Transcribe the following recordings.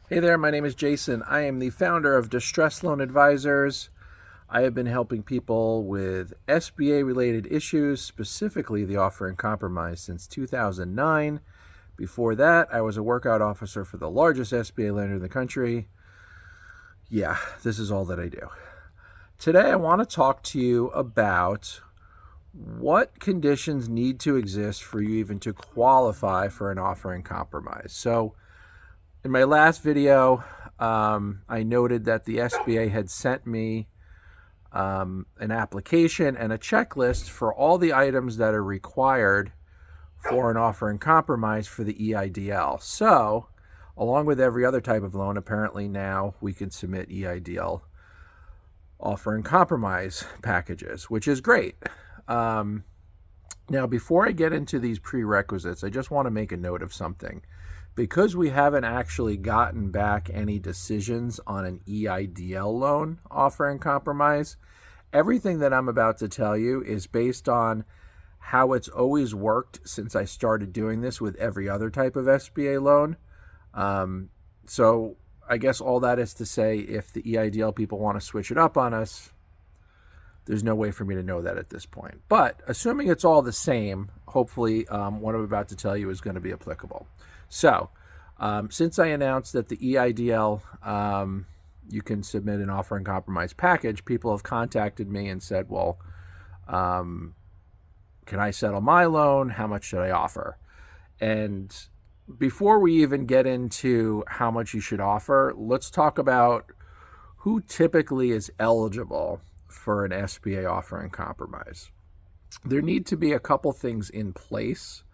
Hey there, my name is Jason. I am the founder of Distress Loan Advisors. I have been helping people with SBA related issues, specifically the offer and compromise, since 2009. Before that, I was a workout officer for the largest SBA lender in the country. Yeah, this is all that I do. Today, I want to talk to you about what conditions need to exist for you even to qualify for an offer and compromise. So, in my last video, I noted that the SBA had sent me an application and a checklist for all the items that are required for an offer and compromise for the EIDL. So, along with every other type of loan, apparently now we can submit EIDL offer and compromise packages, which is great. Now, before I get into these prerequisites, I just want to make a note of something. Because we haven't actually gotten back any decisions on an EIDL loan offer and compromise, everything that I'm about to tell you is based on how it's always worked since I started doing this with every other type of SBA loan. So I guess all that is to say, if the EIDL people want to switch it up on us, there's no way for me to know that at this point. But assuming it's all the same, hopefully what I'm about to tell you is going to be applicable. So since I announced that the EIDL, you can submit an offer and compromise package, people have contacted me and said, well, can I settle my loan? How much should I offer? And before we even get into how much you should offer, let's talk about who typically is eligible for an SBA offer and compromise. There need to be a couple things in place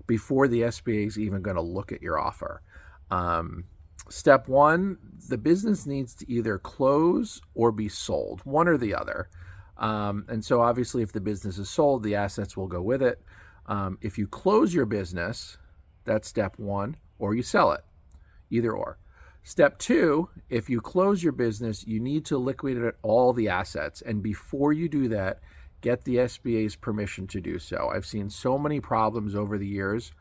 before the SBA is even going to look at your offer. Step one, the business needs to either close or be sold, one or the other. And so obviously if the business is sold, the assets will go with it. If you close your business, that's step one, or you sell it, either or. Step two, if you close your business, you need to liquidate all the assets. And before you do that, get the SBA's permission to do so. I've seen so many problems over the years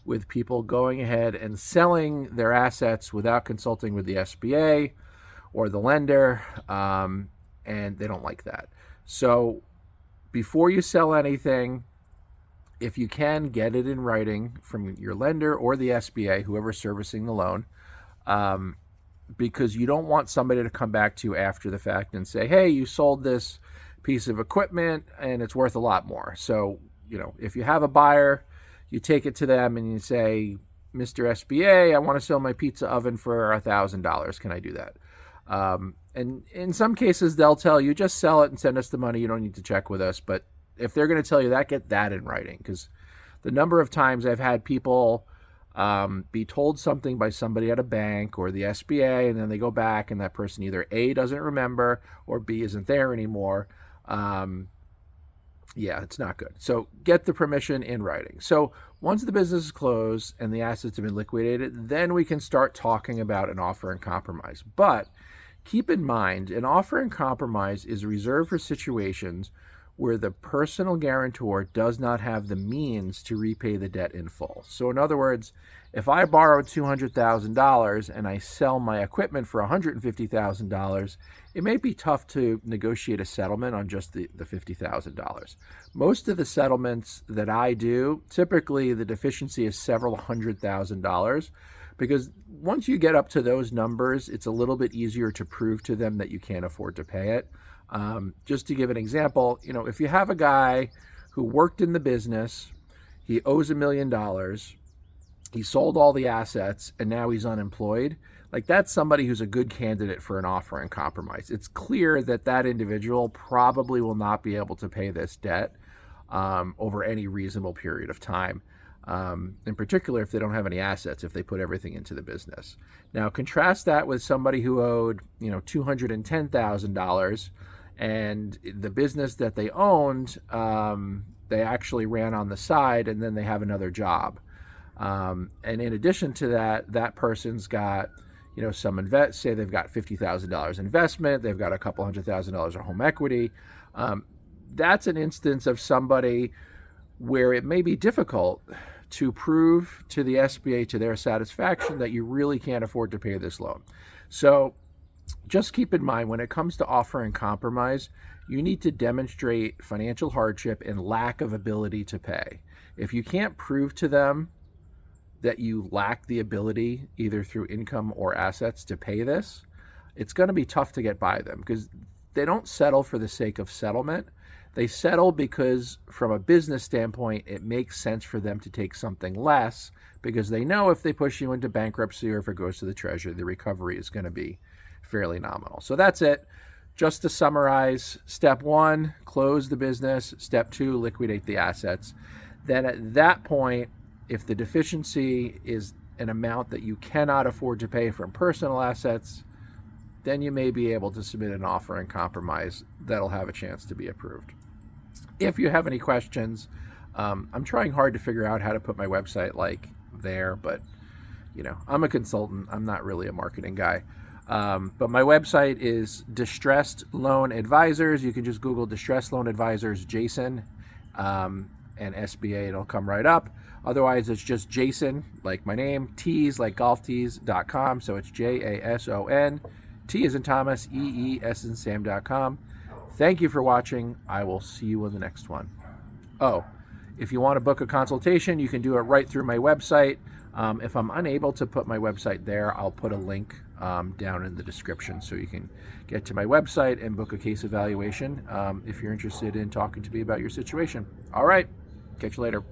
with people going ahead and selling their assets without consulting with the SBA or the lender, and they don't like that. So before you sell anything, if you can, get it in writing from your lender or the SBA, whoever's servicing the loan, because you don't want somebody to come back to you after the fact and say, hey, you sold this piece of equipment and it's worth a lot more. So, if you have a buyer, you take it to them and you say, Mr. SBA, I want to sell my pizza oven for $1,000. Can I do that? And in some cases, they'll tell you, just sell it and send us the money. You don't need to check with us. But if they're going to tell you that, get that in writing, because the number of times I've had people be told something by somebody at a bank or the SBA, and then they go back and that person either A, doesn't remember, or B, isn't there anymore. Yeah, it's not good. So get the permission in writing. So once the business is closed and the assets have been liquidated, then we can start talking about an offer and compromise. But keep in mind, an offer and compromise is reserved for situations where the personal guarantor does not have the means to repay the debt in full. So in other words, if I borrow $200,000 and I sell my equipment for $150,000, it may be tough to negotiate a settlement on just the $50,000. Most of the settlements that I do, typically the deficiency is several $100,000, because once you get up to those numbers, it's a little bit easier to prove to them that you can't afford to pay it. Just to give an example, if you have a guy who worked in the business, he owes $1 million, he sold all the assets, and now he's unemployed, like that's somebody who's a good candidate for an offer and compromise. It's clear that that individual probably will not be able to pay this debt over any reasonable period of time. In particular, if they don't have any assets, if they put everything into the business. Now, contrast that with somebody who owed, $210,000, and the business that they owned, they actually ran on the side, and then they have another job. And in addition to that, that person's got, say they've got $50,000 investment, they've got a couple $100,000 of home equity. That's an instance of somebody where it may be difficult to prove to the SBA to their satisfaction that you really can't afford to pay this loan. So just keep in mind, when it comes to offer and compromise, you need to demonstrate financial hardship and lack of ability to pay. If you can't prove to them that you lack the ability, either through income or assets, to pay this, it's going to be tough to get by them, because they don't settle for the sake of settlement. They settle because from a business standpoint, it makes sense for them to take something less, because they know if they push you into bankruptcy or if it goes to the Treasury, the recovery is going to be fairly nominal. So that's it. Just to summarize, step 1, close the business. Step 2, liquidate the assets. Then at that point, if the deficiency is an amount that you cannot afford to pay from personal assets, then you may be able to submit an offer and compromise that'll have a chance to be approved. If you have any questions, I'm trying hard to figure out how to put my website like there, but I'm a consultant. I'm not really a marketing guy. But my website is Distressed Loan Advisors. You can just Google Distressed Loan Advisors Jason and SBA. It'll come right up. Otherwise, it's just Jason, like my name, tees, like golftees.com. So it's JASON, T as in Thomas, EES in Sam.com. Thank you for watching. I will see you in the next one. Oh, if you want to book a consultation, you can do it right through my website. If I'm unable to put my website there, I'll put a link down in the description so you can get to my website and book a case evaluation if you're interested in talking to me about your situation. All right, catch you later.